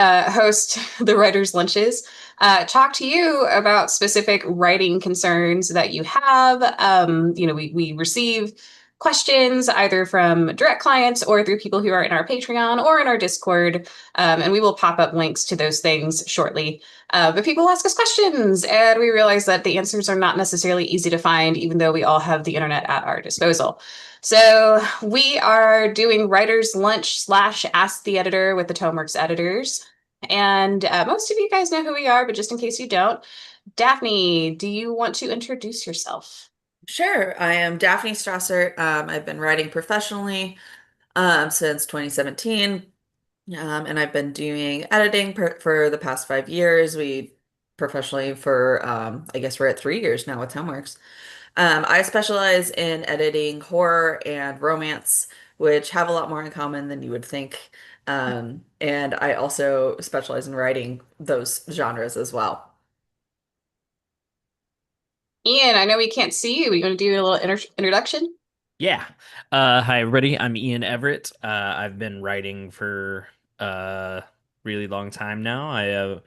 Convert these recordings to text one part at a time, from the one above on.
host the Writers' Lunches, talk to you about specific writing concerns that you have. We receive questions either from direct clients or through people who are in our Patreon or in our Discord, and we will pop up links to those things shortly. But people ask us questions, and we realize that the answers are not necessarily easy to find, even though we all have the internet at our disposal. So we are doing Writer's Lunch slash Ask the Editor with the Tomeworks editors. And most of you guys know who we are, but just in case you don't, Daphne, do you want to introduce yourself? Sure. I am Daphne Strasser. I've been writing professionally since 2017, and I've been doing editing for the past 5 years. We professionally for I guess we're at 3 years now with Homeworks. I specialize in editing horror and romance, which have a lot more in common than you would think. And I also specialize in writing those genres as well. Ian, I know we can't see you. You want to do a little introduction? Yeah. Hi, everybody. I'm Ian Everett. I've been writing for a really long time now. I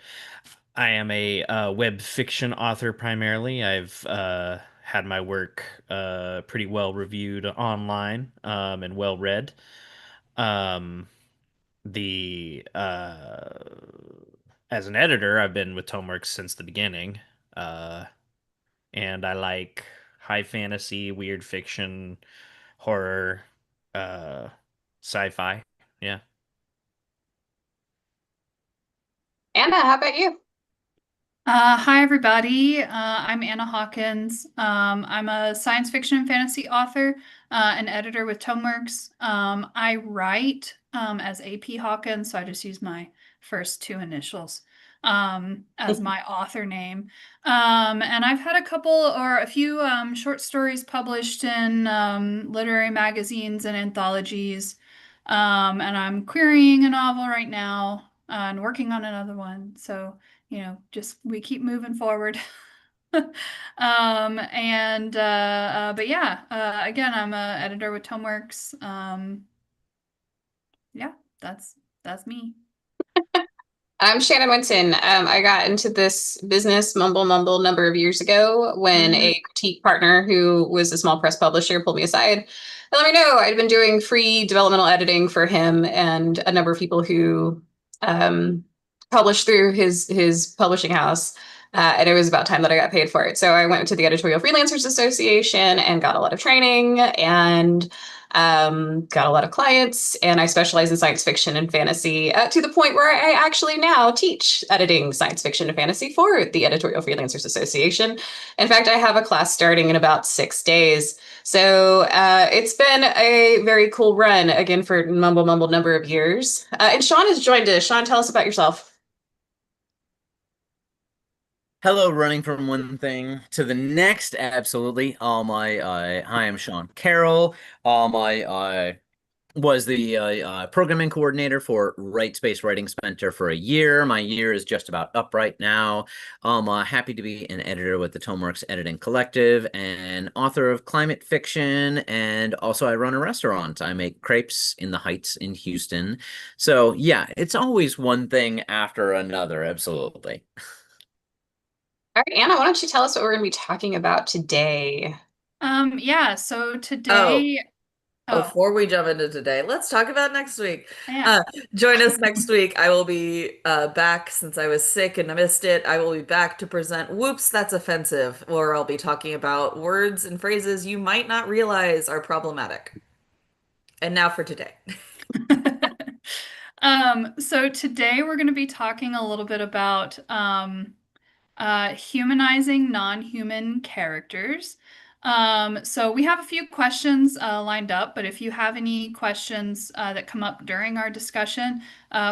am a web fiction author primarily. I've had my work pretty well reviewed online and well read. Um, the As an editor, I've been with Tomeworks since the beginning. Uh, and I like high fantasy, weird fiction, horror, uh, sci-fi. Yeah. Anna, how about you? Hi, everybody. I'm Anna Hawkins. I'm a science fiction and fantasy author and editor with Tomeworks. I write as AP Hawkins, so I just use my first two initials as my author name. And I've had a few short stories published in literary magazines and anthologies. And I'm querying a novel right now and working on another one. So just we keep moving forward. But yeah, again, I'm a editor with Tomeworks. Yeah, that's me. I'm Shannon Winton. I got into this business mumble number of years ago when Mhm. a critique partner who was a small press publisher pulled me aside and let me know I'd been doing free developmental editing for him and a number of people who um, published through his publishing house. And it was about time that I got paid for it. So I went to the Editorial Freelancers Association and got a lot of training and got a lot of clients, and I specialize in science fiction and fantasy to the point where I actually now teach editing science fiction and fantasy for the Editorial Freelancers Association. In fact, I have a class starting in about 6 days. So it's been a very cool run again for mumble number of years. And Sean has joined us. Sean, tell us about yourself. Hello, running from one thing to the next. Absolutely. Hi, I'm Sean Carroll. I was the programming coordinator for Right Space Writing Center for a year. My year is just about up right now. Happy to be an editor with the Tomeworks Editing Collective and author of climate fiction. And also, I run a restaurant. I make crepes in the Heights in Houston. So, yeah, it's always one thing after another. Absolutely. All right, Anna, why don't you tell us what we're going to be talking about today? Yeah, so Oh, today, oh, before we jump into today, let's talk about next week. yeah. Uh, Join us next week. I will be back since I was sick and I missed it. I will be back to present Whoops, That's Offensive, or I'll be talking about words and phrases you might not realize are problematic. And now for today. So today we're going to be talking a little bit about humanizing non-human characters. So we have a few questions lined up, but if you have any questions that come up during our discussion,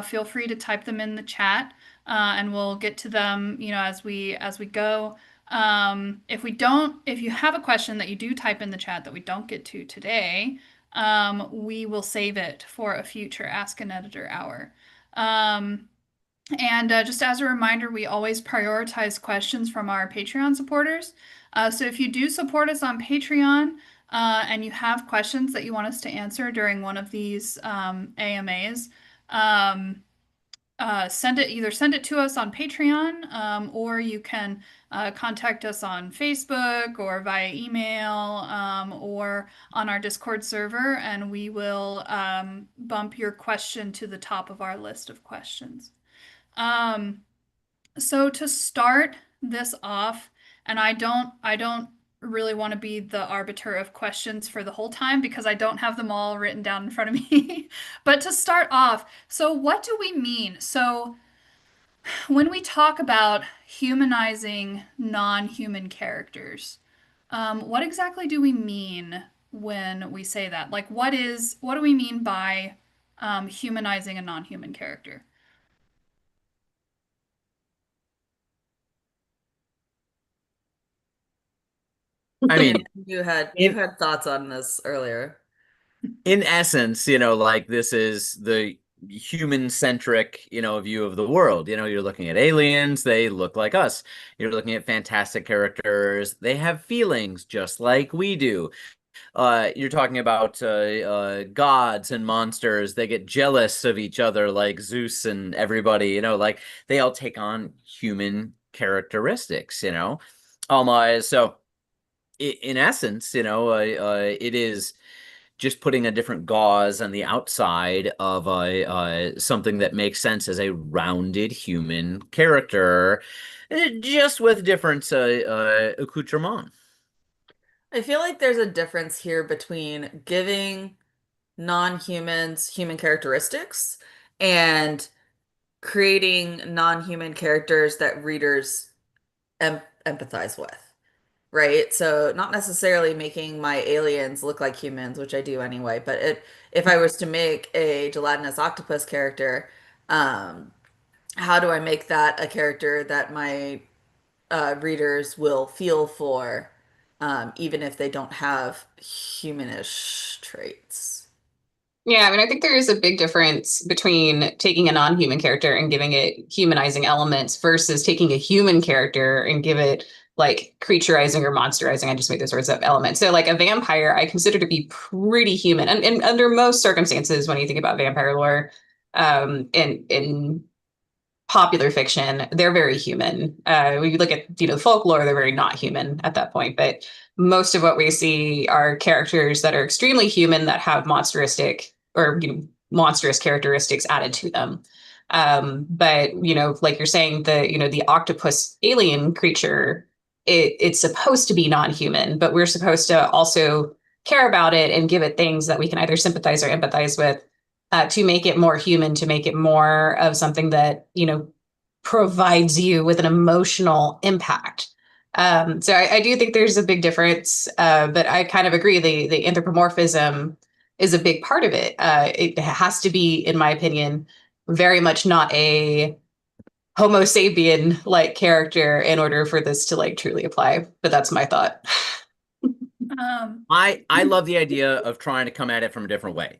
feel free to type them in the chat, and we'll get to them, as we go. If you have a question that you do type in the chat that we don't get to today, we will save it for a future Ask an Editor hour. And just as a reminder, we always prioritize questions from our Patreon supporters. So if you do support us on Patreon and you have questions that you want us to answer during one of these AMAs, um, send it to us on Patreon, or you can contact us on Facebook or via email, or on our Discord server, and we will bump your question to the top of our list of questions. Um, so to start this off, and I don't really want to be the arbiter of questions for the whole time because I don't have them all written down in front of me. But to start off, so what do we mean? So when we talk about humanizing non-human characters, what exactly do we mean when we say that? Like, what do we mean by humanizing a non-human character? I And mean, you had thoughts on this earlier. in essence, like this is the human-centric, view of the world. You're looking at aliens, they look like us. You're looking at fantastic characters, they have feelings just like we do. You're talking about gods and monsters, they get jealous of each other like Zeus and everybody, like they all take on human characteristics, so in essence, it is just putting a different gauze on the outside of something that makes sense as a rounded human character, just with different accoutrement. I feel like there's a difference here between giving non-humans human characteristics and creating non-human characters that readers empathize with, right? So not necessarily making my aliens look like humans, which I do anyway, but if I was to make a gelatinous octopus character, um, how do I make that a character that my readers will feel for, even if they don't have humanish traits? Yeah, I mean, I think there is a big difference between taking a non-human character and giving it humanizing elements versus taking a human character and give it like creaturizing or monsterizing. I just made those words up elements. So like a vampire, I consider to be pretty human. And under most circumstances, when you think about vampire lore, in popular fiction, they're very human. When you look at the folklore, they're very not human at that point. But most of what we see are characters that are extremely human that have monsteristic or monstrous characteristics added to them. But like you're saying, the octopus alien creature, it's supposed to be non-human, but we're supposed to also care about it and give it things that we can either sympathize or empathize with, to make it more human, to make it more of something that, provides you with an emotional impact. So I do think there's a big difference, but I kind of agree. The anthropomorphism is a big part of it. It has to be, in my opinion, very much not a Homo sapien like character in order for this to like truly apply. But that's my thought. Um, I love the idea of trying to come at it from a different way.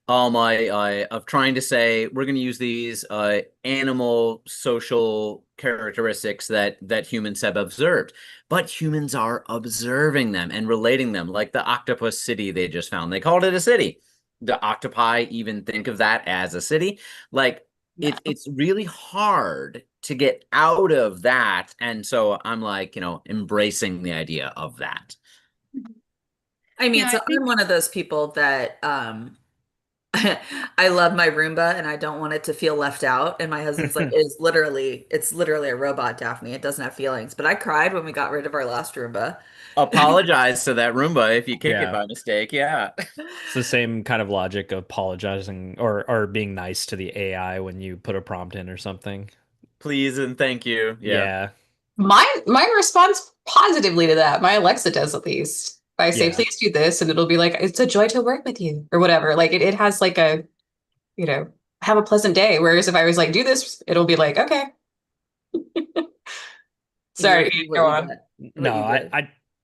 Of trying to say we're going to use these animal social characteristics that humans have observed, but humans are observing them and relating them, like the octopus city they just found. They called it a city. The octopi even think of that as a city. Like Yeah. it's really hard to get out of that, and so I'm like, embracing the idea of that. I mean, yeah, I so I'm think one of those people that I love my Roomba and I don't want it to feel left out. And my husband's like, it's literally a robot, Daphne. It doesn't have feelings. But I cried when we got rid of our last Roomba. Apologize to that Roomba if you kick it Yeah. by mistake. Yeah. It's the same kind of logic of apologizing or being nice to the AI when you put a prompt in or something. Please and thank you. Yeah. Yeah. Mine responds positively to that. My Alexa does at least. If I say, Yeah. please do this, and it'll be like, it's a joy to work with you, or whatever. Like it has like a, you know, have a pleasant day. Whereas if I was like, do this, it'll be like, okay, You sorry, receive what go you on. get, what No, you give.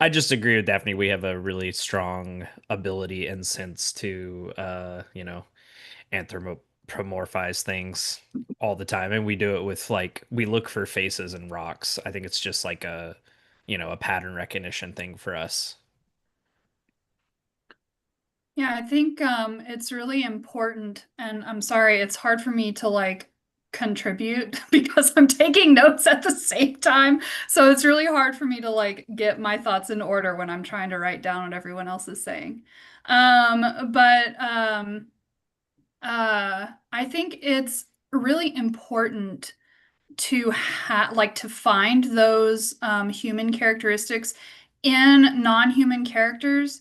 I just agree with Daphne. We have a really strong ability and sense to anthropomorphize things all the time. And we do it with like we look for faces in rocks. I think it's just like a pattern recognition thing for us. yeah, I think it's really important, and I'm sorry, it's hard for me to like contribute because I'm taking notes at the same time. So it's really hard for me to like get my thoughts in order when I'm trying to write down what everyone else is saying. But I think it's really important to to find those human characteristics in non-human characters,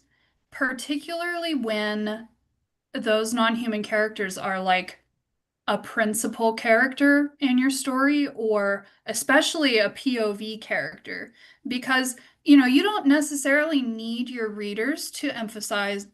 particularly when those non-human characters are like a principal character in your story or especially a POV character because you don't necessarily need your readers to empathize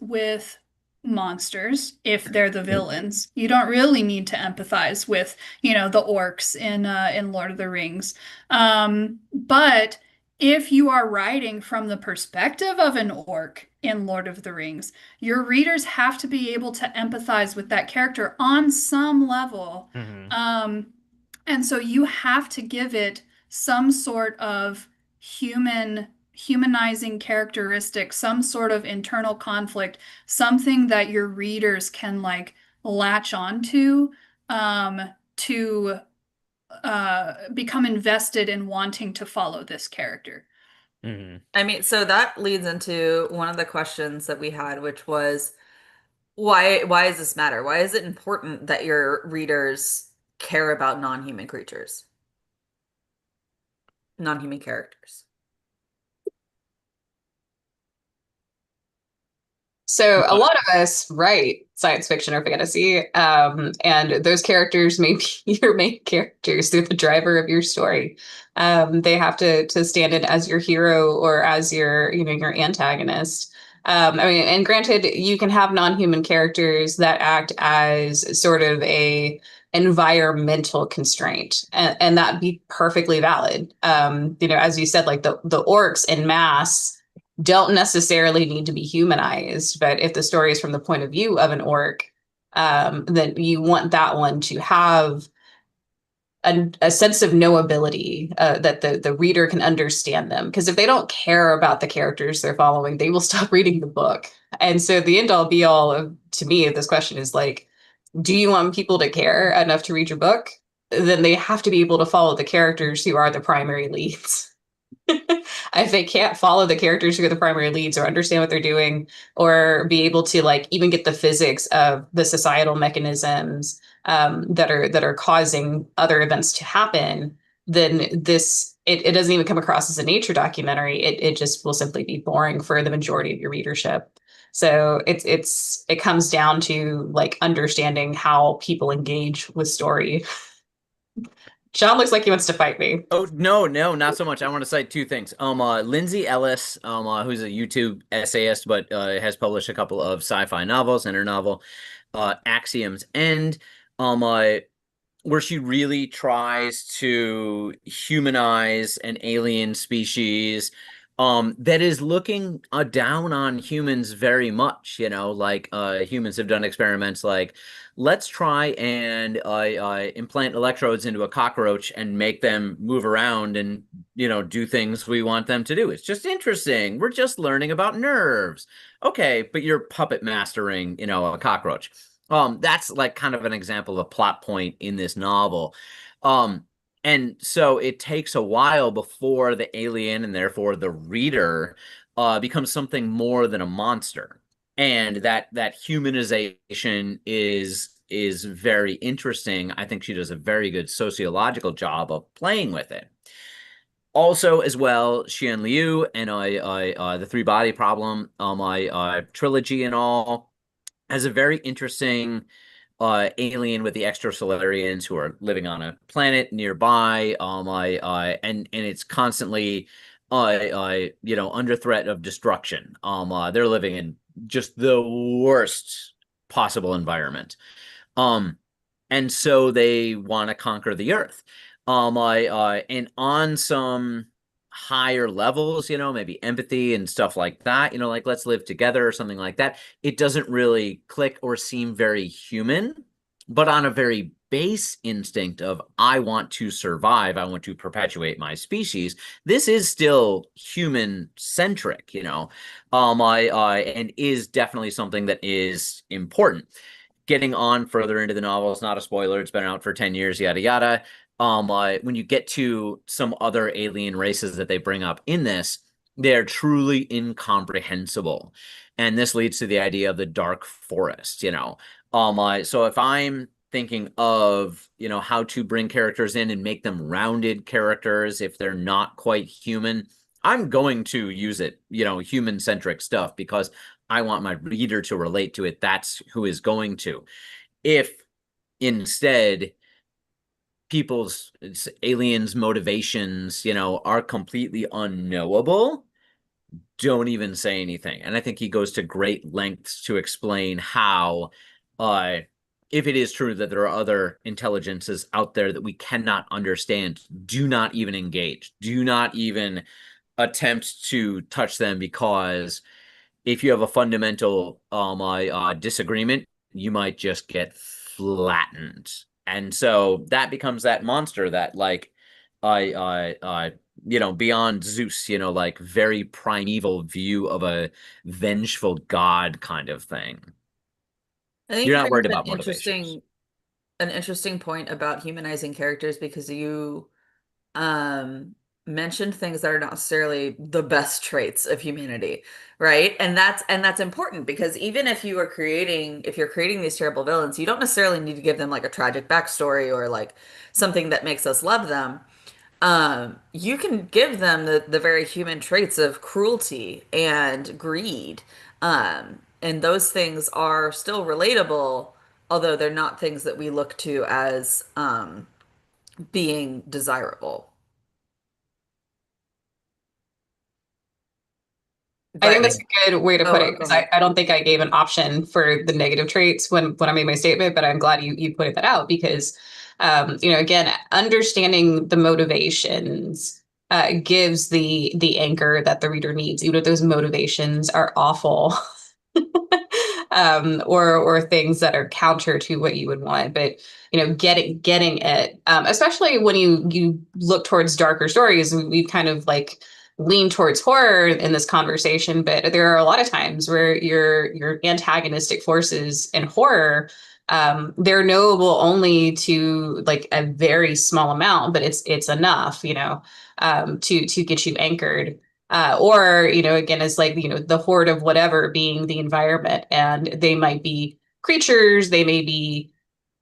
with monsters if they're the villains. You don't really need to empathize with, the orcs in Lord of the Rings. But if you are writing from the perspective of an orc in Lord of the Rings, your readers have to be able to empathize with that character on some level. Hmm. And so you have to give it some sort of humanizing characteristic, some sort of internal conflict, something that your readers can like latch onto to become invested in wanting to follow this character. Hmm. I mean, so that leads into one of the questions that we had, which was why does this matter? Why is it important that your readers care about non-human creatures, non-human characters? So a lot of us write science fiction or fantasy, and those characters may be your main characters. They're the driver of your story. They have to stand in as your hero or as your antagonist. I mean, and granted, you can have non-human characters that act as sort of a environmental constraint, and that'd be perfectly valid. As you said, like the orcs in mass don't necessarily need to be humanized, but if the story is from the point of view of an orc, then you want that one to have a sense of knowability, that the reader can understand them. Because if they don't care about the characters they're following, they will stop reading the book. And so the end all be all to me of this question is like, do you want people to care enough to read your book? Then they have to be able to follow the characters who are the primary leads. If they can't follow the characters who are the primary leads or understand what they're doing or be able to like even get the physics of the societal mechanisms, that are causing other events to happen, then it doesn't even come across as a nature documentary. It just will simply be boring for the majority of your readership. So it comes down to like understanding how people engage with story. John looks like he wants to fight me. Oh, no, no, not so much. I want to cite two things. Lindsay Ellis, who's a YouTube essayist, but has published a couple of sci-fi novels, and her novel, Axiom's End, where she really tries to humanize an alien species that is looking down on humans very much. Like humans have done experiments like, let's try and implant electrodes into a cockroach and make them move around and do things we want them to do. It's just interesting. We're just learning about nerves. Okay, but you're puppet mastering a cockroach. That's like kind of an example of a plot point in this novel. Um, and so it takes a while before the alien and therefore the reader becomes something more than a monster. And that humanization is very interesting. I think she does a very good sociological job of playing with it. Also, as well, Xian Liu and the Three Body Problem, my trilogy and all, has a very interesting alien with the extrasolarians who are living on a planet nearby. And it's constantly under threat of destruction. They're living in just the worst possible environment. And so they want to conquer the Earth. And on some higher levels, maybe empathy and stuff like that, like let's live together or something like that. It doesn't really click or seem very human, but on a very base instinct of I want to survive, I want to perpetuate my species. This is still human centric, and is definitely something that is important. getting on further into the novel, it's not a spoiler, it's been out for 10 years, yada yada. When you get to some other alien races that they bring up in this, they're truly incomprehensible. And this leads to the idea of the dark forest, you know. So if I'm thinking of, you know, how to bring characters in and make them rounded characters if they're not quite human, I'm going to use it, you know, human centric stuff because I want my reader to relate to it. That's who is going to. If instead people's aliens motivations, you know, are completely unknowable, don't even say anything. And I think he goes to great lengths to explain how uh if it is true that there are other intelligences out there that we cannot understand, do not even engage, do not even attempt to touch them, because if you have a fundamental disagreement, you might just get flattened. And so that becomes that monster that like you know, beyond Zeus, you know, like very primeval view of a vengeful god kind of thing. I think You're you not bring worried up about motivations. an interesting point about humanizing characters because you um mentioned things that are not necessarily the best traits of humanity, right? And that's important because even if you're creating these terrible villains, you don't necessarily need to give them like a tragic backstory or like something that makes us love them. You can give them the very human traits of cruelty and greed. And those things are still relatable, although they're not things that we look to as being desirable. I think But that's a good way to put oh, it go because ahead. I don't think I gave an option for the negative traits when I made my statement, but I'm glad you pointed that out because you know, again, understanding the motivations gives the anchor that the reader needs, even if those motivations are awful. Or things that are counter to what you would want. But you know, getting it, especially when you look towards darker stories, we've kind of like lean towards horror in this conversation, but there are a lot of times where your antagonistic forces in horror, they're knowable only to like a very small amount, but it's enough, you know, to get you anchored. Or, you know, again, it's like, you know, the horde of whatever being the environment, and they might be creatures, they may be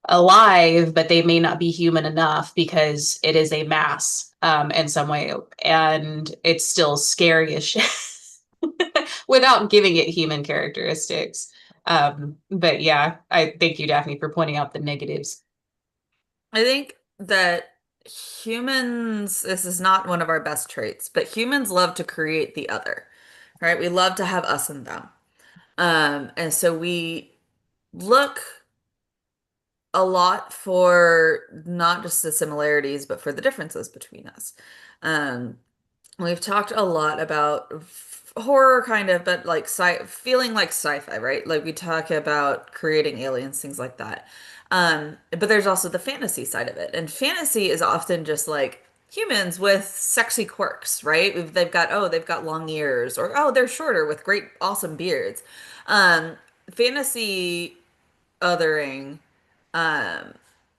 alive, but they may not be human enough because it is a mass in some way, and it's still scary as shit without giving it human characteristics. But yeah, I thank you, Daphne, for pointing out the negatives. I think that humans, this is not one of our best traits, but humans love to create the other, right? We love to have us and them. And so we look a lot for not just the similarities, but for the differences between us. Um, we've talked a lot about horror kind of, but like feeling like sci-fi, right? Like we talk about creating aliens, things like that. But there's also the fantasy side of it. And fantasy is often just like humans with sexy quirks, right? They've got long ears, or oh, they're shorter with great awesome beards. Um, Fantasy othering um,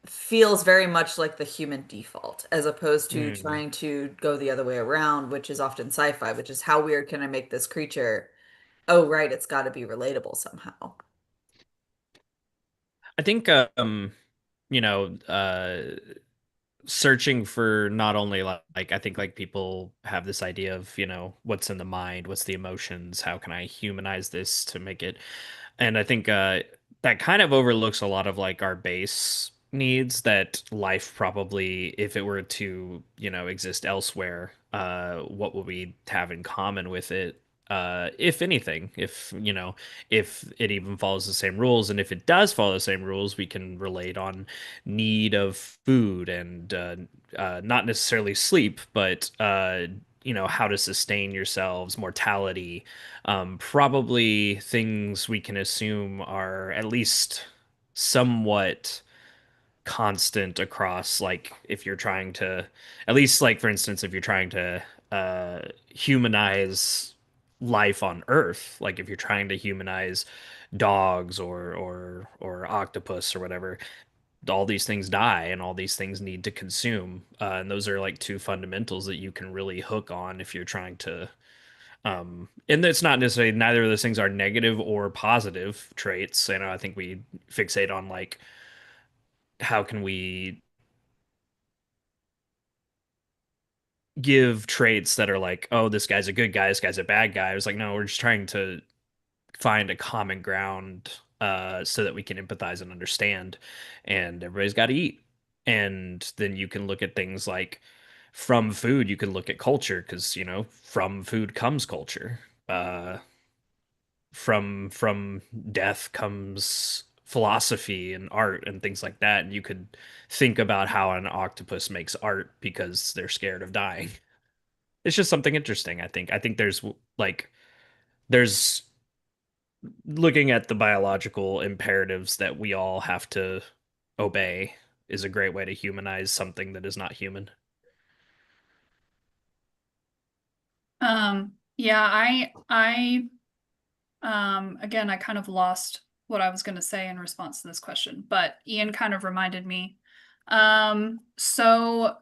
feels very much like the human default, as opposed to Mm. trying to go the other way around, which is often sci-fi, which is how weird can I make this creature? Oh, right, it's got to be relatable somehow. I think you know, searching for not only like I think like people have this idea of, you know, what's in the mind, what's the emotions, how can I humanize this to make it, and I think that kind of overlooks a lot of like our base needs that life probably, if it were to, you know, exist elsewhere, what would we have in common with it? If anything, if you know, if it even follows the same rules, and if it does follow the same rules, we can relate on need of food and not necessarily sleep, but you know, how to sustain yourselves, mortality, probably things we can assume are at least somewhat constant across, like if you're trying to, at least like for instance, if you're trying to humanize life on Earth, like if you're trying to humanize dogs or octopus or whatever, all these things die and all these things need to consume. And those are like two fundamentals that you can really hook on if you're trying to. And it's not necessarily neither of those things are negative or positive traits. You know, I think we fixate on like how can we give traits that are like, oh, this guy's a good guy, this guy's a bad guy. I was like, no, we're just trying to find a common ground so that we can empathize and understand. And everybody's got to eat. And then you can look at things like from food, you can look at culture because, you know, from food comes culture. From death comes philosophy and art and things like that. And you could think about how an octopus makes art because they're scared of dying. It's just something interesting, I think. I think there's looking at the biological imperatives that we all have to obey is a great way to humanize something that is not human. Yeah, again, I kind of lost what I was going to say in response to this question, but Ian kind of reminded me. So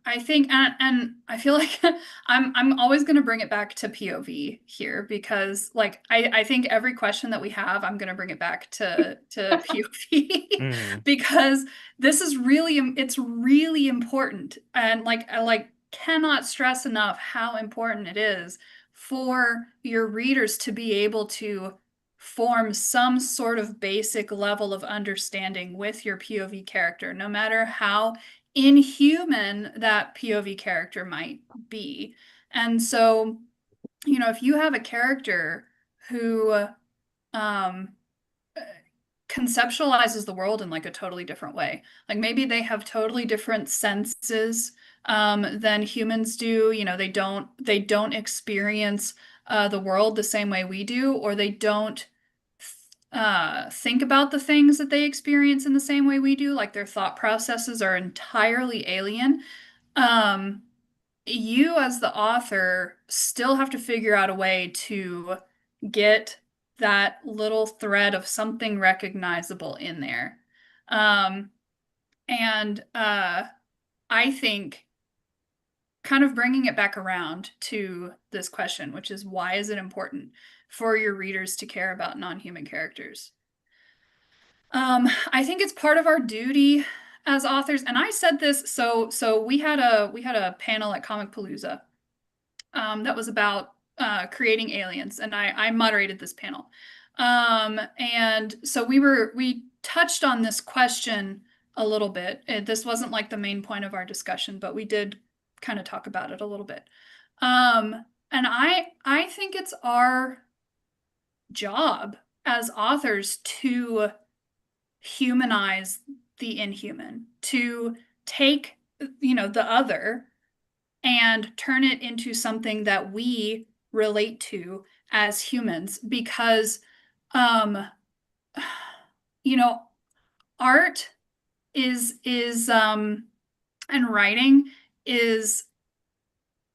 I think, and I feel like I'm always going to bring it back to POV here because, like, I think every question that we have, I'm going to bring it back to POV Mm. because this is really it's really important, and like I like cannot stress enough how important it is for your readers to be able to form some sort of basic level of understanding with your POV character, no matter how inhuman that POV character might be. And so, you know, if you have a character who um, conceptualizes the world in like a totally different way, like maybe they have totally different senses than humans do. You know, they don't experience the world the same way we do, or they don't think about the things that they experience in the same way we do. Like their thought processes are entirely alien. Um, you as the author still have to figure out a way to get that little thread of something recognizable in there. Um, and I think kind of bringing it back around to this question, which is why is it important for your readers to care about non-human characters? I think it's part of our duty as authors, and I said this. So we had a panel at Comic Palooza that was about creating aliens, and I moderated this panel. And so we touched on this question a little bit. This wasn't like the main point of our discussion, but we did kind of talk about it a little bit. And I think it's our job as authors to humanize the inhuman, to take, you know, the other and turn it into something that we relate to as humans because um you know, art is and writing is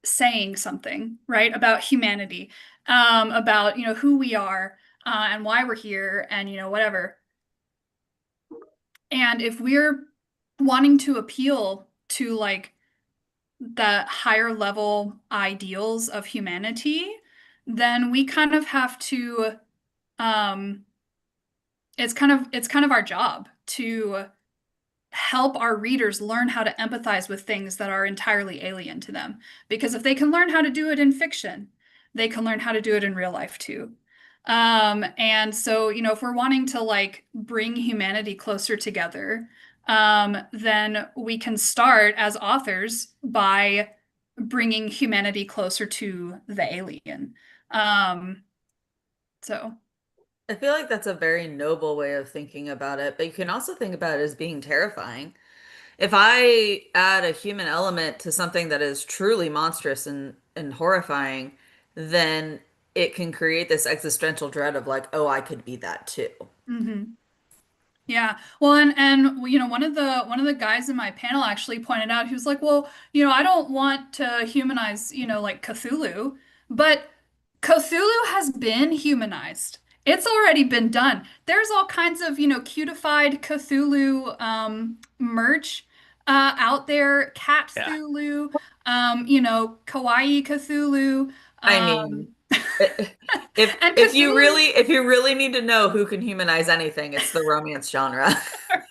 saying something, right, about humanity, about, you know, who we are, and why we're here, and, you know, whatever. And if we're wanting to appeal to like the higher level ideals of humanity, then we kind of have to um it's kind of our job to help our readers learn how to empathize with things that are entirely alien to them. Because if they can learn how to do it in fiction, they can learn how to do it in real life too. And so, you know, if we're wanting to like bring humanity closer together, then we can start as authors by bringing humanity closer to the alien. Um, so, I feel like that's a very noble way of thinking about it, but you can also think about it as being terrifying. If I add a human element to something that is truly monstrous and horrifying, then it can create this existential dread of like, oh, I could be that too. mhm. Yeah. Well, and you know, one of the guys in my panel actually pointed out, he was like, "Well, you know, I don't want to humanize, you know, like Cthulhu, but Cthulhu has been humanized. It's already been done. There's all kinds of, cutified Cthulhu merch out there, Cat Yeah. Cthulhu, Kawaii Cthulhu. I mean, Um, if and Cthulhu, if you really need to know who can humanize anything, it's the romance genre.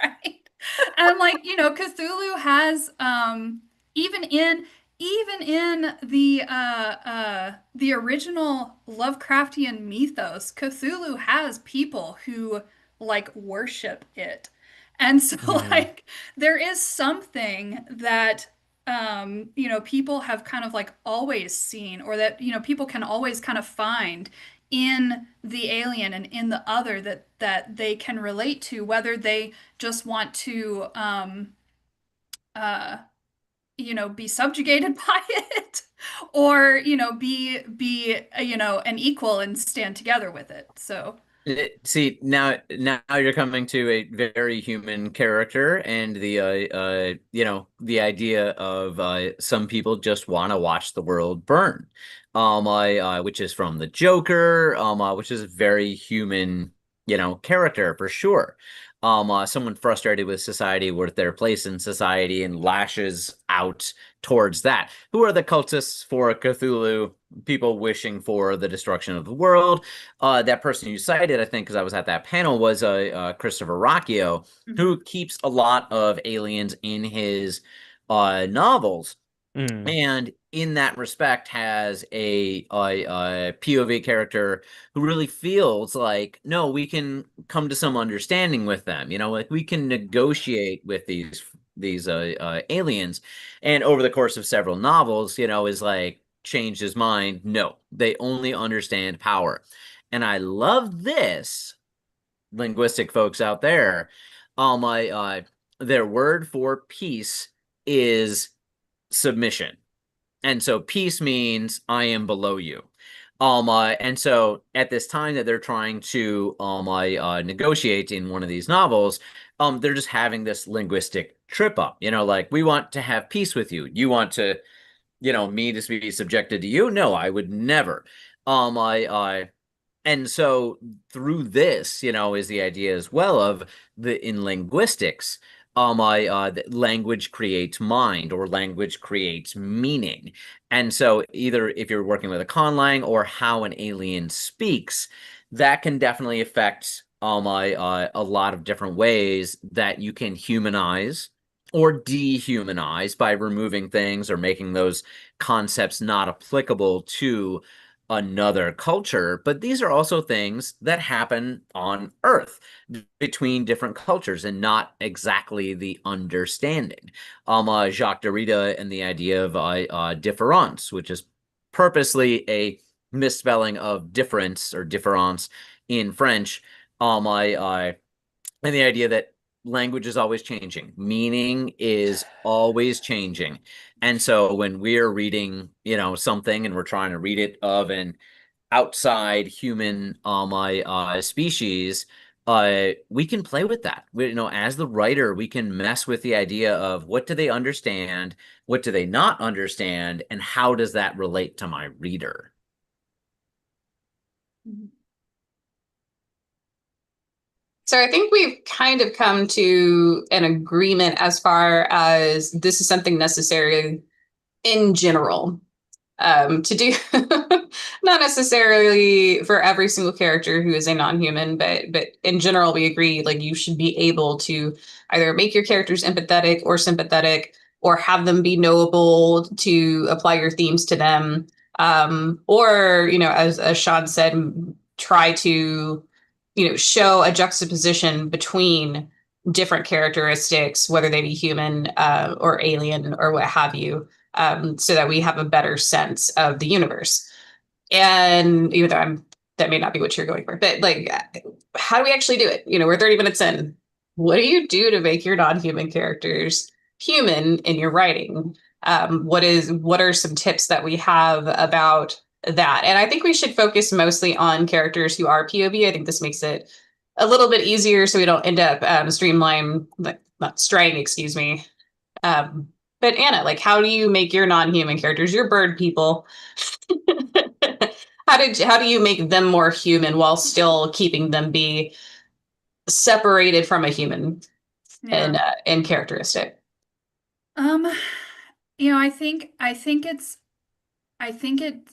right? And like, Cthulhu has even in the original Lovecraftian mythos, Cthulhu has people who like worship it. And so Mm. like there is something that people have kind of like always seen, or that people can always kind of find in the alien and in the other that they can relate to, whether they just want to uh be subjugated by it, or be an equal and stand together with it. So See, now you're coming to a very human character, and the idea of some people just want to watch the world burn, which is from the Joker, which is a very human, character for sure. Someone frustrated with society, with their place in society, and lashes out towards that. Who are the cultists for Cthulhu? People wishing for the destruction of the world. That person you cited, I think, because I was at that panel, was Christopher Rocchio, mhm. who keeps a lot of aliens in his novels, Mm. and in that respect has a POV character who really feels like, no, we can come to some understanding with them. Like we can negotiate with these aliens. And over the course of several novels, is like changed his mind. No, they only understand power. And I love this, linguistic folks out there. My their word for peace is submission. And so peace means I am below you. And so at this time that they're trying to negotiate in one of these novels, they're just having this linguistic trip up. Like, we want to have peace with you. You want to, me to be subjected to you? No, I would never. I and so through this, is the idea as well of the in linguistics, that language creates mind, or language creates meaning. And so either if you're working with a conlang or how an alien speaks, that can definitely affect a lot of different ways that you can humanize or dehumanize by removing things or making those concepts not applicable to another culture. But these are also things that happen on Earth between different cultures, and not exactly the understanding. Jacques Derrida and the idea of différance, which is purposely a misspelling of difference or différance in French. And the idea that language is always changing, meaning is always changing. And so when we're reading, something, and we're trying to read it of an outside human species, we can play with that. As the writer, we can mess with the idea of what do they understand, what do they not understand, and how does that relate to my reader. So I think we've kind of come to an agreement as far as this is something necessary in general, to do. Not necessarily for every single character who is a non-human, but in general, we agree like you should be able to either make your characters empathetic or sympathetic, or have them be knowable to apply your themes to them, or as Sean said, try to show a juxtaposition between different characteristics, whether they be human or alien or what have you, so that we have a better sense of the universe. And even though that may not be what you're going for, but like, how do we actually do it? We're 30 minutes in. What do you do to make your non-human characters human in your writing? What are some tips that we have about that? And I think we should focus mostly on characters who are POV. I think this makes it a little bit easier, so we don't end up like not straying, excuse me. Um, but Anna, like, how do you make your non-human characters, your bird people, how do you make them more human while still keeping them be separated from a human and characteristic? Um, you know, I think it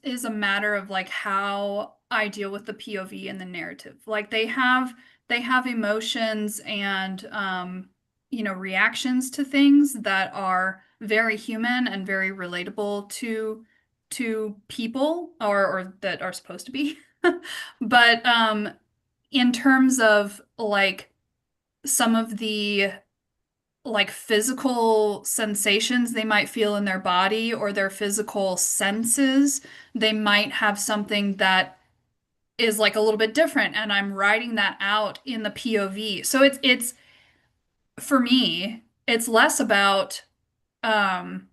is a matter of like how I deal with the POV and the narrative. Like they have emotions and you know, reactions to things that are very human and very relatable to people or that are supposed to be. But in terms of like some of the like physical sensations they might feel in their body or their physical senses, they might have something that is like a little bit different, and I'm writing that out in the POV. So it's for me, it's less about um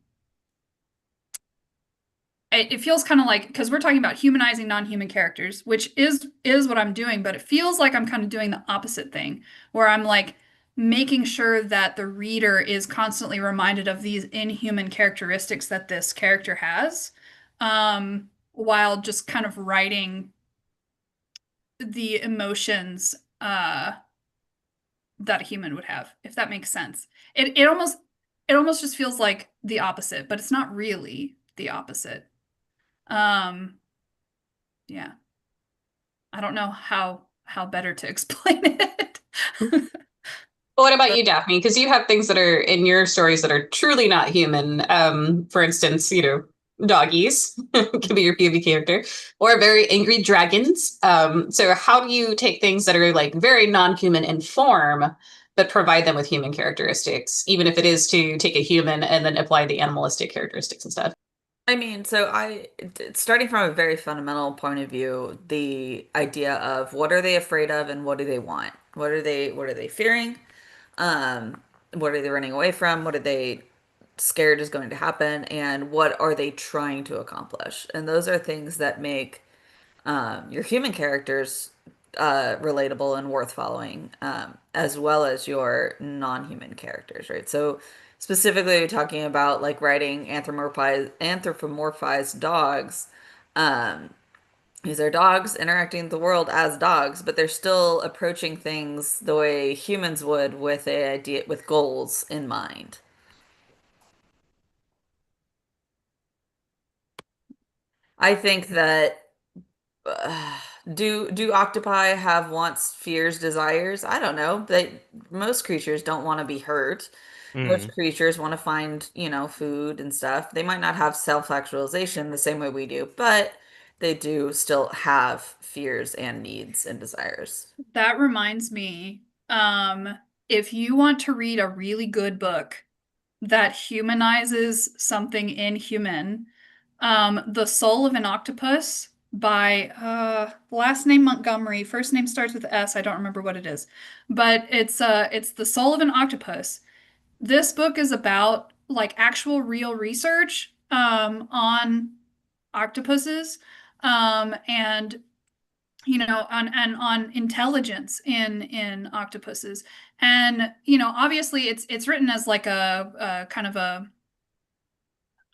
it feels kind of like because we're talking about humanizing non-human characters, which is what I'm doing, but it feels like I'm kind of doing the opposite thing, where I'm like making sure that the reader is constantly reminded of these inhuman characteristics that this character has, while just kind of writing the emotions that a human would have, if that makes sense. It almost just feels like the opposite, but it's not really the opposite. Um, Yeah. I don't know how better to explain it. But what about you, Daphne? Because you have things that are in your stories that are truly not human. For instance, doggies can be your POV character, or very angry dragons. So how do you take things that are like very non-human in form, but provide them with human characteristics, even if it is to take a human and then apply the animalistic characteristics instead? I mean, starting from a very fundamental point of view, the idea of what are they afraid of and what do they want? What are they fearing? Um, what are they running away from? What are they scared is going to happen? And what are they trying to accomplish? And those are things that make your human characters relatable and worth following, as well as your non-human characters, right? So specifically, you're talking about like writing anthropomorphized dogs. Um, these are dogs interacting with the world as dogs, but they're still approaching things the way humans would with a idea with goals in mind. I think that uh, do octopi have wants, fears, desires? I don't know. Most creatures don't want to be hurt. Most Mm. creatures want to find, food and stuff. They might not have self-actualization the same way we do, but they do still have fears and needs and desires. That reminds me, if you want to read a really good book that humanizes something inhuman, The Soul of an Octopus by last name Montgomery, first name starts with S, I don't remember what it is. But it's The Soul of an Octopus. This book is about like actual real research on octopuses, and you know on intelligence in octopuses. And you know, obviously it's written as like a kind of a,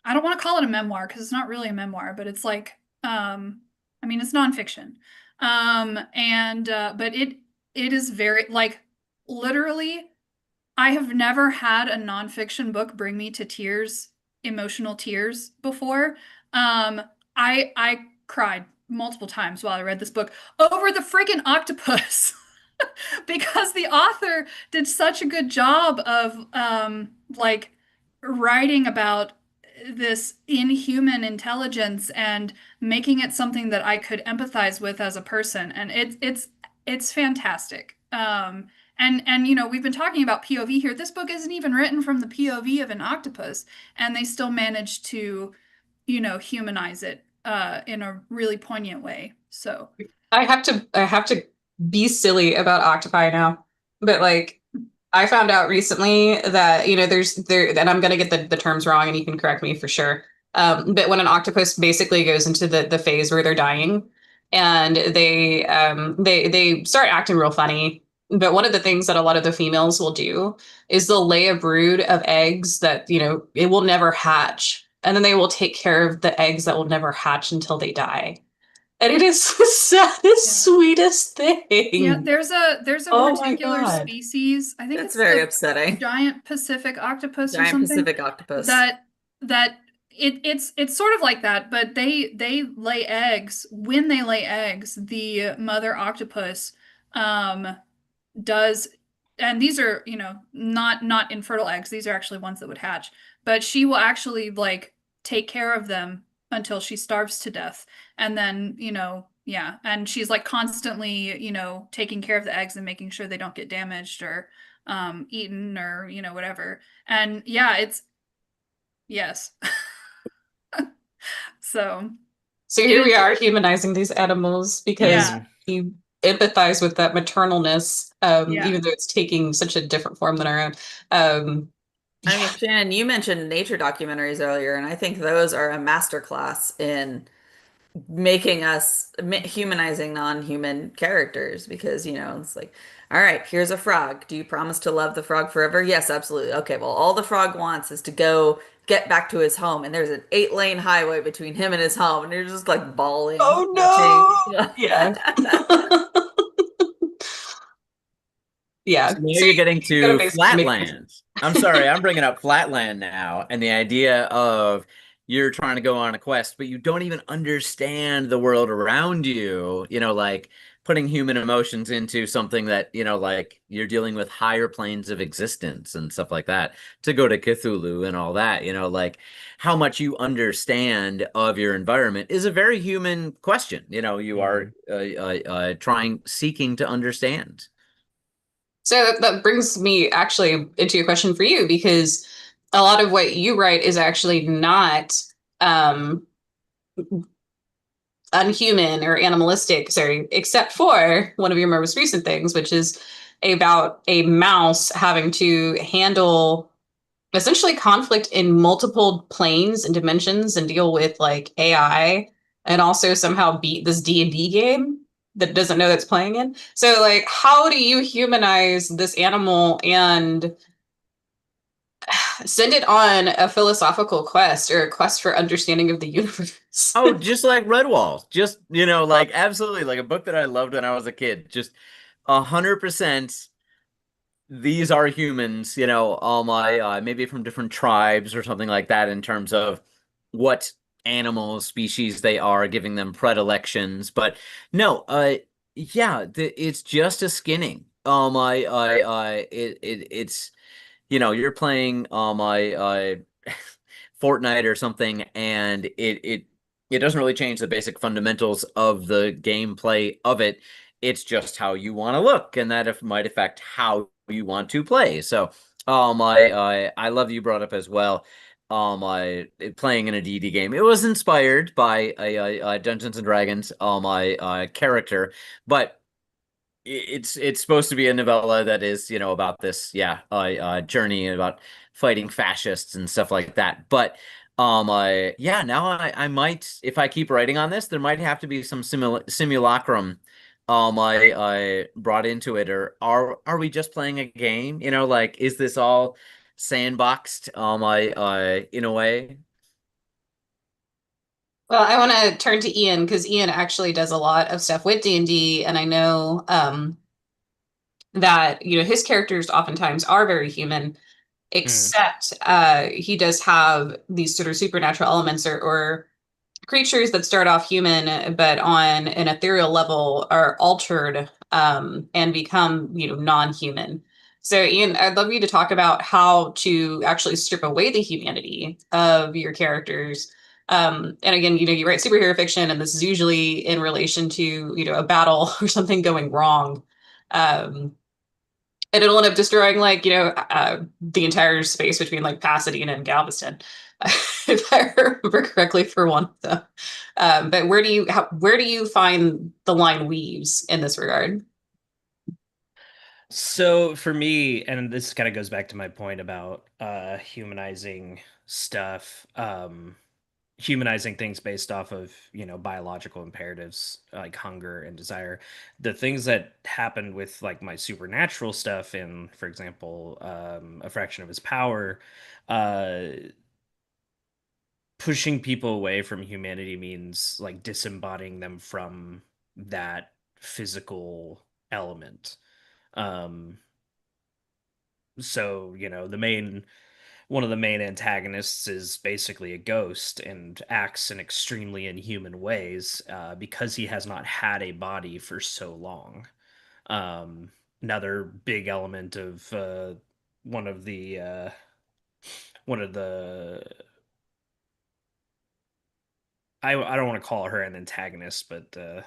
I don't want to call it a memoir because it's not really a memoir, but it's like I mean it's nonfiction. And but it is very like literally I have never had a nonfiction book bring me to tears, emotional tears before. Um, I cried multiple times while I read this book over the freaking octopus because the author did such a good job of like writing about this inhuman intelligence and making it something that I could empathize with as a person, and it's fantastic. And you know, we've been talking about POV here. This book isn't even written from the POV of an octopus, and they still managed to, you know, humanize it in a really poignant way. So I have to be silly about octopi now. But like I found out recently that, and I'm gonna get the terms wrong and you can correct me for sure. But when an octopus basically goes into the phase where they're dying and they start acting real funny. But one of the things that a lot of the females will do is they'll lay a brood of eggs that, it will never hatch. And then they will take care of the eggs that will never hatch until they die. And it is the saddest, Yeah. sweetest Yeah, thing. there's a Oh my particular God. species. I think It's it's very the upsetting. giant Pacific octopus or Giant something Pacific octopus. that it's sort of like that, but they lay eggs. When they lay eggs, the mother octopus um does, and these are, not infertile eggs. These are actually ones that would hatch, but she will actually like take care of them until she starves to death. And then, yeah, and she's like constantly, taking care of the eggs and making sure they don't get damaged or eaten or, whatever. And yeah, it's yes. So So it here we is, are humanizing these animals because yeah, Mhm. we empathize with that maternalness, yeah. even though it's taking such a different form than our own. Um, I yeah. mean, Shannon, you mentioned nature documentaries earlier, and I think those are a masterclass in making us humanizing non-human characters because, it's like, all right, here's a frog. Do you promise to love the frog forever? Yes, absolutely. Okay, well, all the frog wants is to go get back to his home, and there's an 8-lane highway between him and his home, and you're just like bawling, Oh watching. no! Yeah. So Yeah. now So you're getting you gotta to basically make Flatland. I'm sorry, I'm bringing up Flatland now, and the idea of you're trying to go on a quest, but you don't even understand the world around you, like putting human emotions into something that, like you're dealing with higher planes of existence and stuff like that, to go to Cthulhu and all that, like how much you understand of your environment is a very human question. You are Mhm. seeking to understand. So that brings me actually into a question for you because a lot of what you write is actually not um, unhuman or animalistic, sorry, except for one of your most recent things, which is about a mouse having to handle essentially conflict in multiple planes and dimensions and deal with like AI and also somehow beat this D&D game that doesn't know that's playing in. So like how do you humanize this animal and send it on a philosophical quest or a quest for understanding of the universe? Oh, just like Redwall. Just, like absolutely like a book that I loved when I was a kid. Just 100% these are humans, all my maybe from different tribes or something like that in terms of what animal species they are, giving them predilections. But no, yeah, it's just a skinning. It's you're playing Fortnite or something, and it doesn't really change the basic fundamentals of the gameplay of it. It's just how you want to look, and that might affect how you want to play. So, I love you brought up as well. Playing in a D&D game. It was inspired by a Dungeons and Dragons character, but it's supposed to be a novella that is about this journey about fighting fascists and stuff like that. But yeah, now I might, if I keep writing on this, there might have to be some simulacrum I brought into it. Or are we just playing a game, like is this all sandboxed I in a way? Well, I want to turn to Ian because Ian actually does a lot of stuff with D&D, and I know that his characters oftentimes are very human, Mhm. except he does have these sort of supernatural elements or creatures that start off human, but on an ethereal level are altered and become, non-human. So, Ian, I'd love you to talk about how to actually strip away the humanity of your characters. And again, you write superhero fiction, and this is usually in relation to, a battle or something going wrong. Um, and it'll end up destroying like the entire space between like Pasadena and Galveston, if I remember correctly for one of them. But where do you find the line weaves in this regard? So for me, and this kind of goes back to my point about humanizing stuff, humanizing things based off of, biological imperatives like hunger and desire. The things that happened with like my supernatural stuff in, for example, a fraction of his power, uh pushing people away from humanity means like disembodying them from that physical element. Um, so, the main one of the main antagonists is basically a ghost and acts in extremely inhuman ways because he has not had a body for so long. Um, Another big element of one of the uh, one of the I don't want to call her an antagonist, but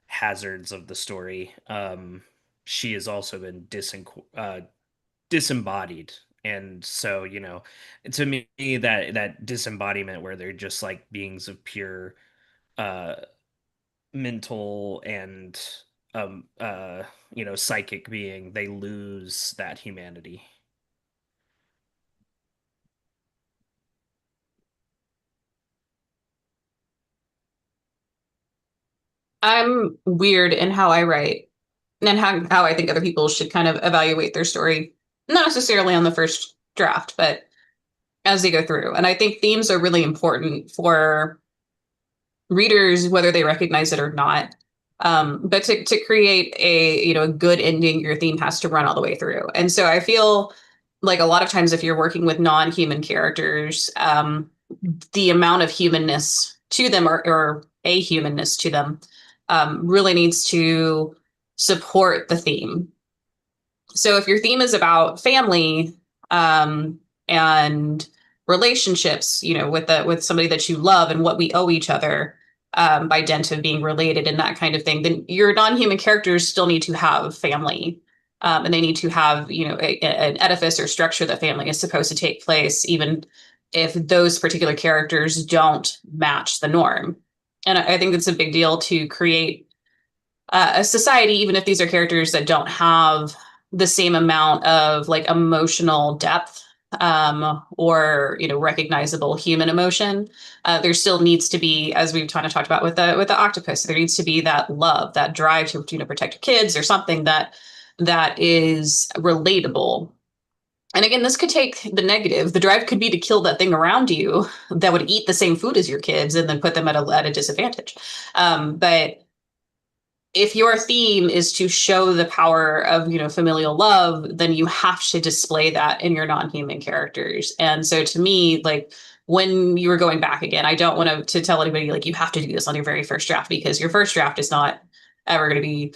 hazards of the story. She has also been disembodied, and so to me that disembodiment where they're just like beings of pure uh, mental and psychic being, they lose that humanity. I'm weird in how I write and how I think other people should kind of evaluate their story, not necessarily on the first draft, but as they go through. And I think themes are really important for readers, whether they recognize it or not. But to create a good ending, your theme has to run all the way through. And so I feel like a lot of times if you're working with non-human characters, the amount of humanness to them or a humanness to them really needs to support the theme. So if your theme is about family and relationships, with somebody that you love and what we owe each other by dint of being related and that kind of thing, then your non-human characters still need to have family. And they need to have, an edifice or structure that family is supposed to take place, even if those particular characters don't match the norm. And I think it's a big deal to create a society, even if these are characters that don't have the same amount of like emotional depth or recognizable human emotion. There still needs to be, as we've kind of talked about with the octopus, there needs to be that love, that drive to protect your kids or something that is relatable. And again, this could take the negative. The drive could be to kill that thing around you that would eat the same food as your kids and then put them at a disadvantage. But if your theme is to show the power of familial love, then you have to display that in your non-human characters. And so to me, like when you were going back again, I don't want to tell anybody like you have to do this on your very first draft, because your first draft is not ever going to be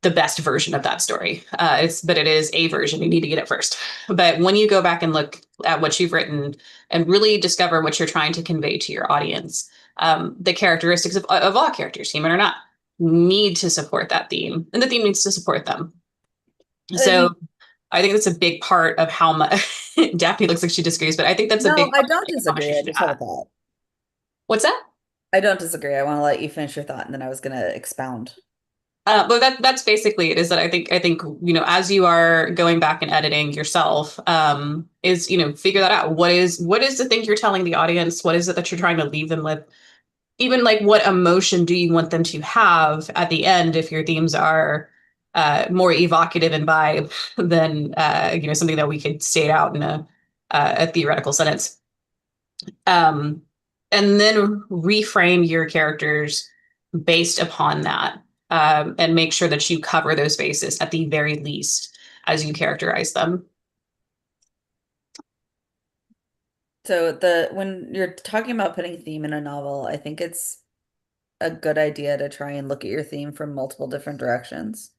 the best version of that story. But it is a version. You need to get it first. But when you go back and look at what you've written and really discover what you're trying to convey to your audience, the characteristics of all characters, human or not, need to support that theme, and the theme needs to support them. I So mean, I think that's a big part of how much Daphne looks like she disagrees, but I think that's a no, big I part don't of how much you disagree. I should just have a add. thought. What's that? I don't disagree. I want to let you finish your thought, and then I was going to expound. But that's basically it. Is that I think as you are going back and editing yourself, is figure that out. What is the thing you're telling the audience? What is it that you're trying to leave them with? Even like what emotion do you want them to have at the end if your themes are more evocative and vibe than something that we could state out in a theoretical sentence. Um, and then reframe your characters based upon that, and make sure that you cover those bases at the very least as you characterize them. So when you're talking about putting theme in a novel, I think it's a good idea to try and look at your theme from multiple different directions.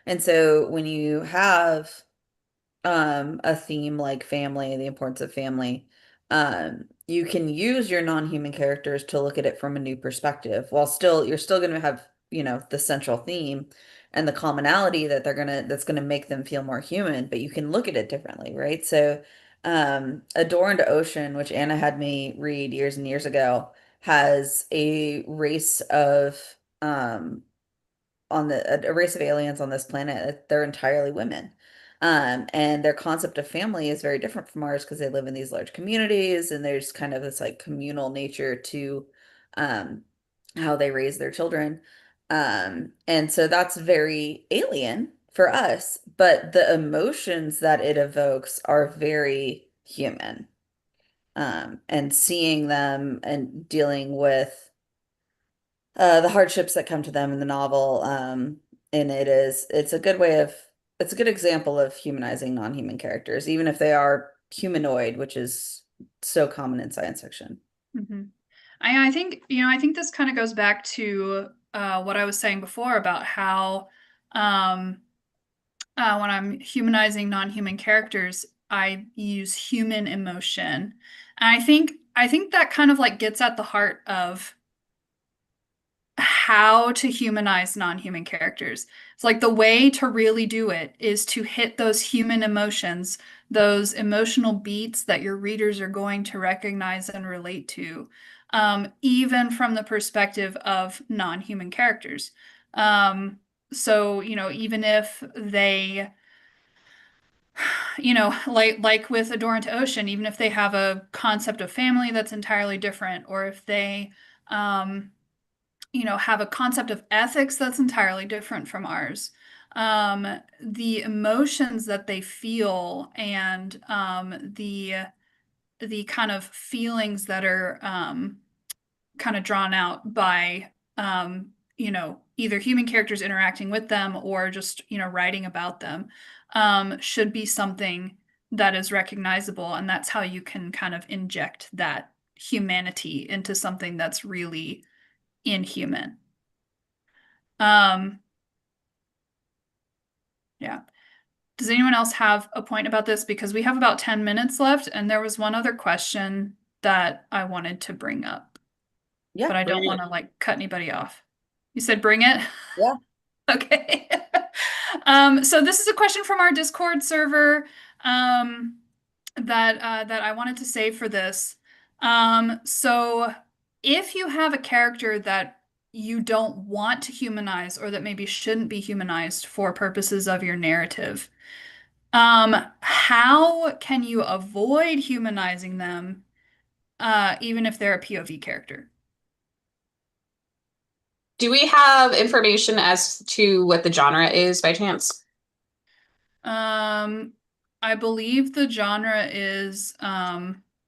And so when you have a theme like family, the importance of family, you can use your non-human characters to look at it from a new perspective, while still you're still going to have, the central theme and the commonality that's gonna make them feel more human, but you can look at it differently, right? So A Door into Ocean, which Anna had me read years and years ago, has a race of a race of aliens on this planet. They're entirely women. And their concept of family is very different from ours because they live in these large communities, and there's kind of this like communal nature to um, how they raise their children. And so that's very alien for us, but the emotions that it evokes are very human. and seeing them and dealing with the hardships that come to them in the novel. And it's a good way of, it's a good example of humanizing non-human characters, even if they are humanoid, which is so common in science fiction. Hmm. I think, I think this kind of goes back to what I was saying before about how um, when I'm humanizing non-human characters, I use human emotion. And I think that kind of like gets at the heart of how to humanize non-human characters. It's like the way to really do it is to hit those human emotions, those emotional beats that your readers are going to recognize and relate to, even from the perspective of non-human characters. So, even if they, like with A Door into Ocean, even if they have a concept of family that's entirely different, or if they, um, have a concept of ethics that's entirely different from ours. The emotions that they feel and the kind of feelings that are kind of drawn out by either human characters interacting with them or just writing about them should be something that is recognizable, and that's how you can kind of inject that humanity into something that's really inhuman. Um, yeah. Does anyone else have a point about this? Because we have about 10 minutes left, and there was one other question that I wanted to bring up, Yeah, but I Bring don't want it. to like cut anybody off. You said bring it? yeah. Okay. So this is a question from our Discord server um, that I wanted to save for this. So if you have a character that you don't want to humanize or that maybe shouldn't be humanized for purposes of your narrative, how can you avoid humanizing them, even if they're a POV character? Do we have information as to what the genre is by chance? Um, I believe the genre is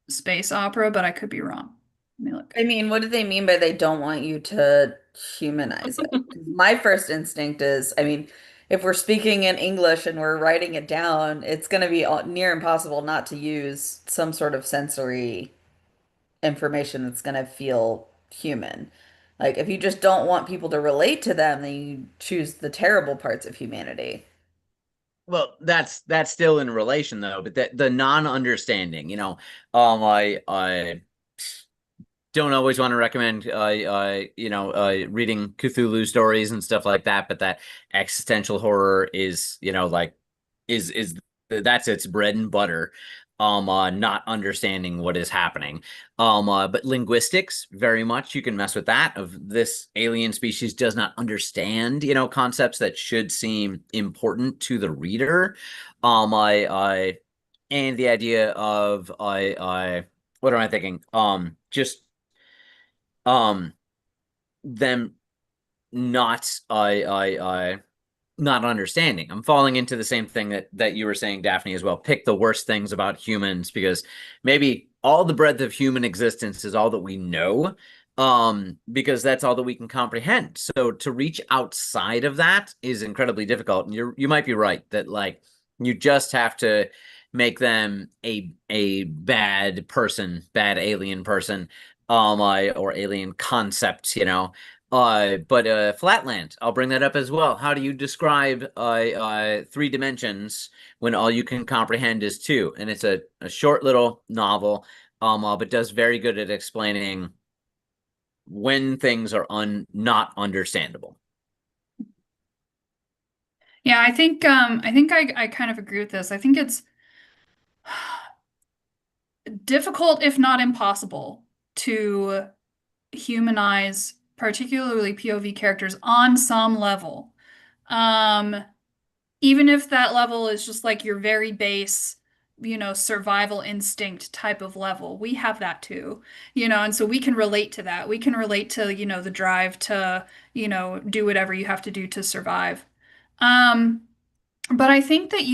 space opera, but I could be wrong. Let me look. I mean, what do they mean by they don't want you to humanize it? 'Cause my first instinct is, I mean, if we're speaking in English and we're writing it down, it's going to be near impossible not to use some sort of sensory information that's going to feel human. Like, if you just don't want people to relate to them, then you choose the terrible parts of humanity. Well, that's still in relation though, but the non-understanding, I don't always want to recommend reading Cthulhu stories and stuff like that, but that existential horror is, is that's its bread and butter. Not understanding what is happening. But linguistics, very much you can mess with that. Of this alien species does not understand, concepts that should seem important to the reader. I and the idea of I what am I thinking? Just um them not not understanding. I'm falling into the same thing that you were saying, Daphne, as well. Pick the worst things about humans because maybe all the breadth of human existence is all that we know, because that's all that we can comprehend. So to reach outside of that is incredibly difficult. And you might be right that like you just have to make them a bad person, bad alien person, or alien concept, but Flatland, I'll bring that up as well. How do you describe three dimensions when all you can comprehend is two? And it's a short little novel, but does very good at explaining when things are not understandable. Yeah, I think I kind of agree with this. I think it's difficult, if not impossible, to humanize particularly POV characters on some level. Um, Even if that level is just like your very base, survival instinct type of level. We have that too, and so we can relate to that. We can relate to, the drive to, do whatever you have to do to survive. Um, but I think that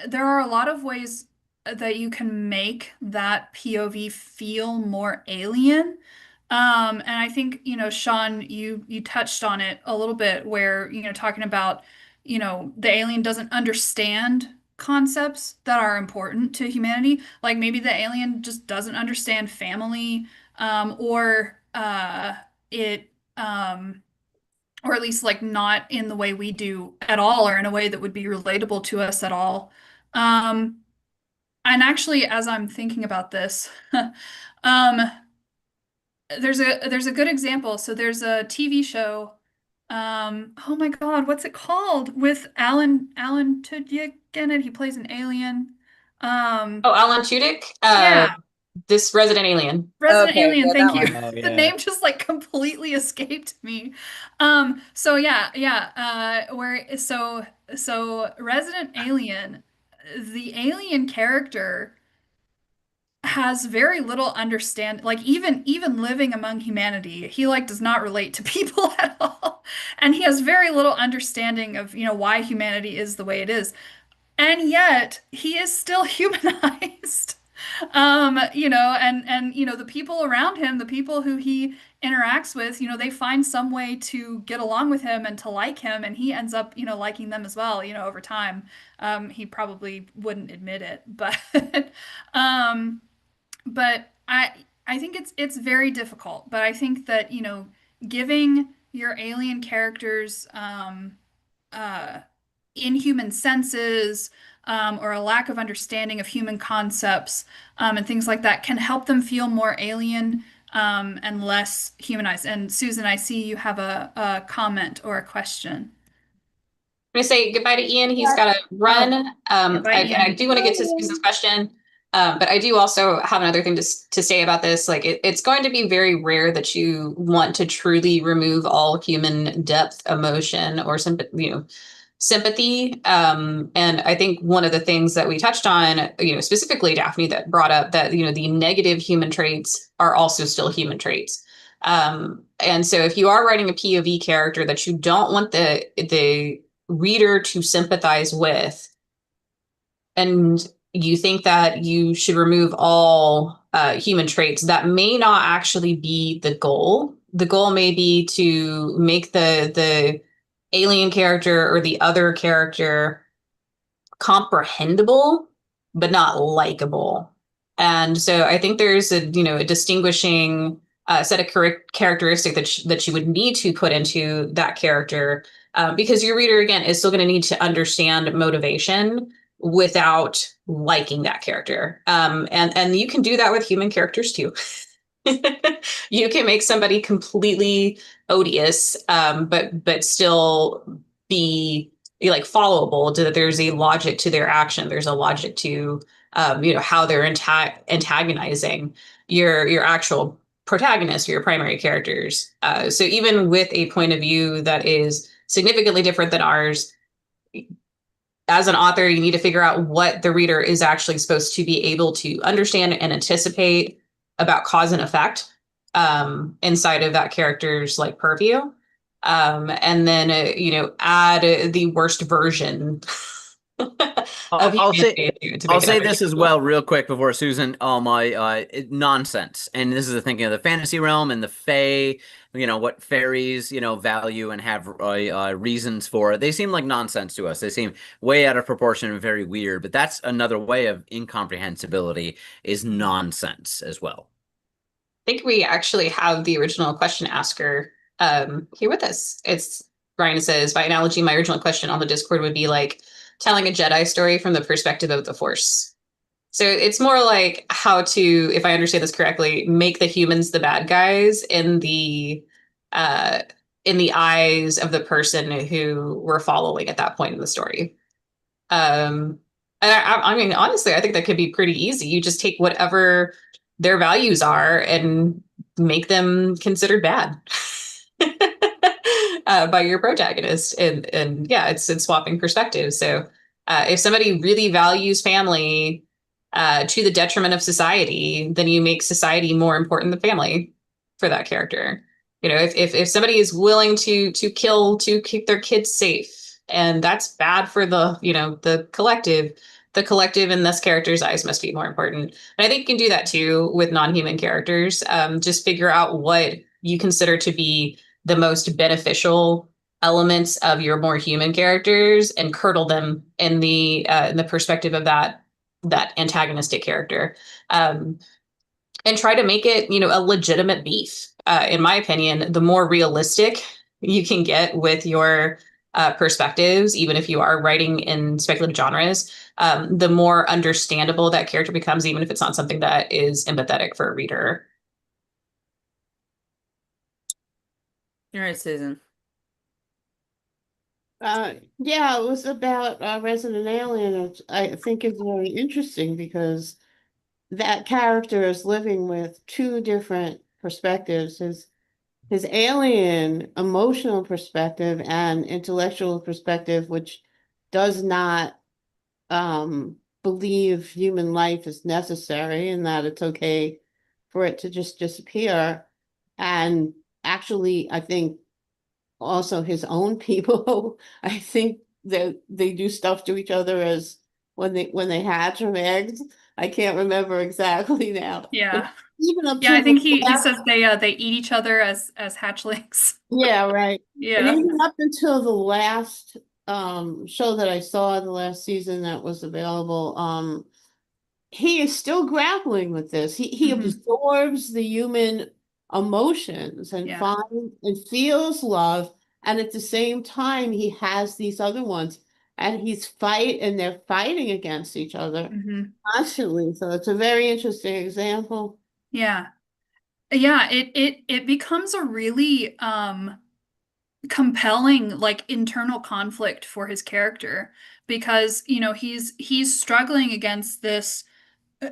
there are a lot of ways that you can make that POV feel more alien. And I think, Sean, you touched on it a little bit where, talking about, the alien doesn't understand concepts that are important to humanity. Like maybe the alien just doesn't understand family, or it or at least like not in the way we do at all, or in a way that would be relatable to us at all. Um, and actually, as I'm thinking about this, um, there's a good example. So there's a TV show. Oh my God, what's it called? With Alan Tudyk in it. He plays an alien. Oh, Alan Tudyk, Yeah, this Resident Alien. Resident Okay, Alien. yeah, Thank that you. one. Oh The yeah. name just like completely escaped me. So yeah, yeah. So Resident Alien, the alien character has very little understand, like even living among humanity, he like does not relate to people at all, and he has very little understanding of why humanity is the way it is, and yet he is still humanized. And the people around him, the people who he interacts with, they find some way to get along with him and to like him, and he ends up liking them as well, over time. He probably wouldn't admit it, but um but I think it's very difficult. But I think that, giving your alien characters uh, inhuman senses, or a lack of understanding of human concepts, and things like that can help them feel more alien, and less humanized. And Susan, I see you have a comment or a question. I'm gonna say goodbye to Ian. He's got to run. Oh, yeah, bye, And I Ian. do want to get to Susan's question, but I do also have another thing to say about this. Like, it's going to be very rare that you want to truly remove all human depth, emotion, or sympathy. And I think one of the things that we touched on, specifically Daphne, that brought up that the negative human traits are also still human traits. And so if you are writing a POV character that you don't want the reader to sympathize with, and you think that you should remove all human traits, that may not actually be the goal. The goal may be to make the alien character or the other character comprehensible, but not likable. And so I think there's a distinguishing set of characteristic that you would need to put into that character, because your reader again is still going to need to understand motivation without liking that character. And you can do that with human characters too. You can make somebody completely odious, but still be like followable. That there's a logic to their action. There's a logic to how they're antagonizing your actual protagonist or your primary characters. So even with a point of view that is significantly different than ours, as an author, you need to figure out what the reader is actually supposed to be able to understand and anticipate about cause and effect, inside of that character's like purview. And then, add the worst version I'll, of I'll say humanity to I'll make it say this as understandable. well, real quick, before Susan. My nonsense, and this is the thinking of the fantasy realm and the fae. What fairies value and have reasons for. They seem like nonsense to us. They seem way out of proportion and very weird. But that's another way of incomprehensibility, is nonsense as well. I think we actually have the original question asker here with us. It's Ryan says, by analogy, my original question on the Discord would be like telling a Jedi story from the perspective of the Force. So it's more like how to, if I understand this correctly, make the humans the bad guys uh, in the eyes of the person who we're following at that point in the story. Um, and I mean, honestly, I think that could be pretty easy. You just take whatever their values are and make them considered bad by your protagonist. And yeah, it's swapping perspectives. So if somebody really values family to the detriment of society, then you make society more important than family for that character. If somebody is willing to kill to keep their kids safe, and that's bad for the collective, the collective in this character's eyes must be more important. And I think you can do that too with non-human characters. Just figure out what you consider to be the most beneficial elements of your more human characters and curdle them in the perspective of that antagonistic character. And try to make it, a legitimate beef. In my opinion, the more realistic you can get with your perspectives, even if you are writing in speculative genres, the more understandable that character becomes, even if it's not something that is empathetic for a reader. All right, Susan. Yeah, it was about Resident Alien. I think it's very interesting because that character is living with two different perspectives. His alien emotional perspective and intellectual perspective, which does not believe human life is necessary and that it's okay for it to just disappear. And actually, I think also his own people, I think that they do stuff to each other as when they hatch from eggs. I can't remember exactly now. Yeah. But even up Yeah, to I think the he last, says they eat each other as hatchlings. yeah, right. But Yeah. even up until the last show that I saw, the last season that was available, he is still grappling with this. He Mhm. absorbs the human emotions and Yeah. finds and feels love, and at the same time he has these other ones, and they're fighting against each other Mhm. constantly. So it's a very interesting example. Yeah. Yeah, it becomes a really compelling like internal conflict for his character because he's struggling against this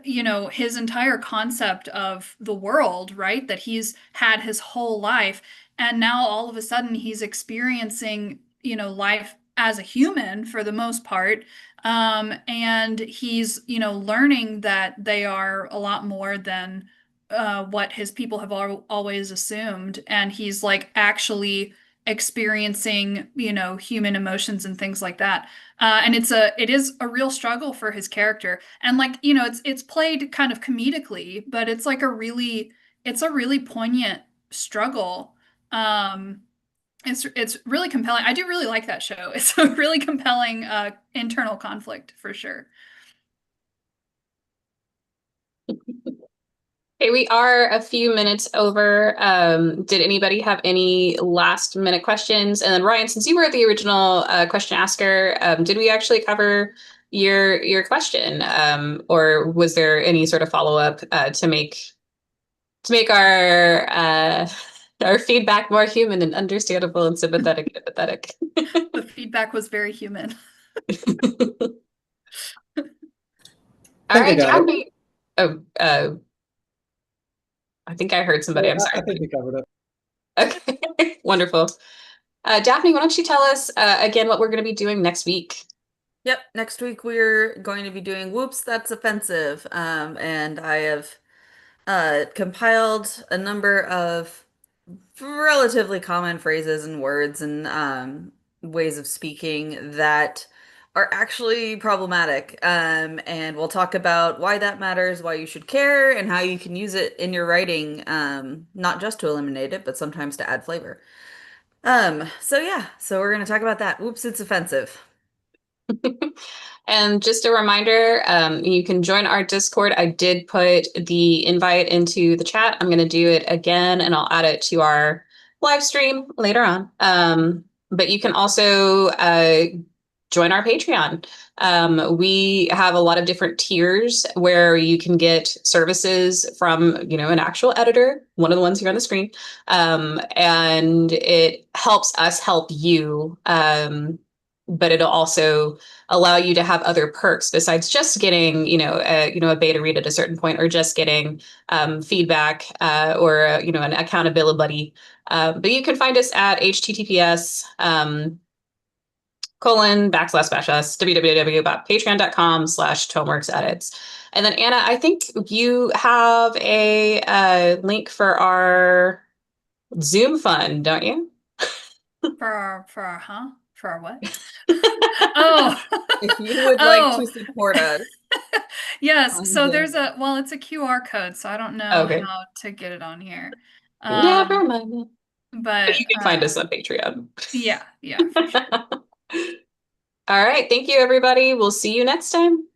his entire concept of the world, right? That he's had his whole life. And now all of a sudden he's experiencing, life as a human for the most part. And he's, learning that they are a lot more than what his people have always assumed. And he's like actually experiencing, human emotions and things like that. And it is a real struggle for his character. And like, it's played kind of comedically, but it's a really poignant struggle. Um, it's really compelling. I do really like that show. It's a really compelling internal conflict for sure. Okay, we are a few minutes over. Did anybody have any last minute questions? And then Ryan, since you were the original question asker, did we actually cover your question? Or was there any sort of follow-up to make our feedback more human and understandable and sympathetic and empathetic? The feedback was very human. All I think right, I got it. Jackie. Oh, I think I heard somebody. I'm I sorry. think we covered it. Okay, wonderful. Daphne, why don't you tell us again what we're going to be doing next week? Yep, next week we're going to be doing Whoops, That's Offensive. And I have compiled a number of relatively common phrases and words and ways of speaking that are actually problematic. And we'll talk about why that matters, why you should care, and how you can use it in your writing, not just to eliminate it, but sometimes to add flavor. So yeah, so we're gonna talk about that. Whoops, it's offensive. And just a reminder, you can join our Discord. I did put the invite into the chat. I'm going to do it again, and I'll add it to our live stream later on. But you can also join our Patreon. We have a lot of different tiers where you can get services from, an actual editor, one of the ones here on the screen. And it helps us help you. But it'll also allow you to have other perks besides just getting, a beta read at a certain point, or just getting feedback or an accountability buddy. But you can find us at https :// www.patreon.com/tomeworksedits. And then Anna, I think you have a link for our Zoom fund, don't you? For our huh? For our what? Oh. If you would like to support us. Yes, so the- there's it's a QR code, so I don't know Okay. how to get it on here. Yeah, never mind. But You can find us on Patreon. Yeah, for sure. All right. Thank you, everybody. We'll see you next time.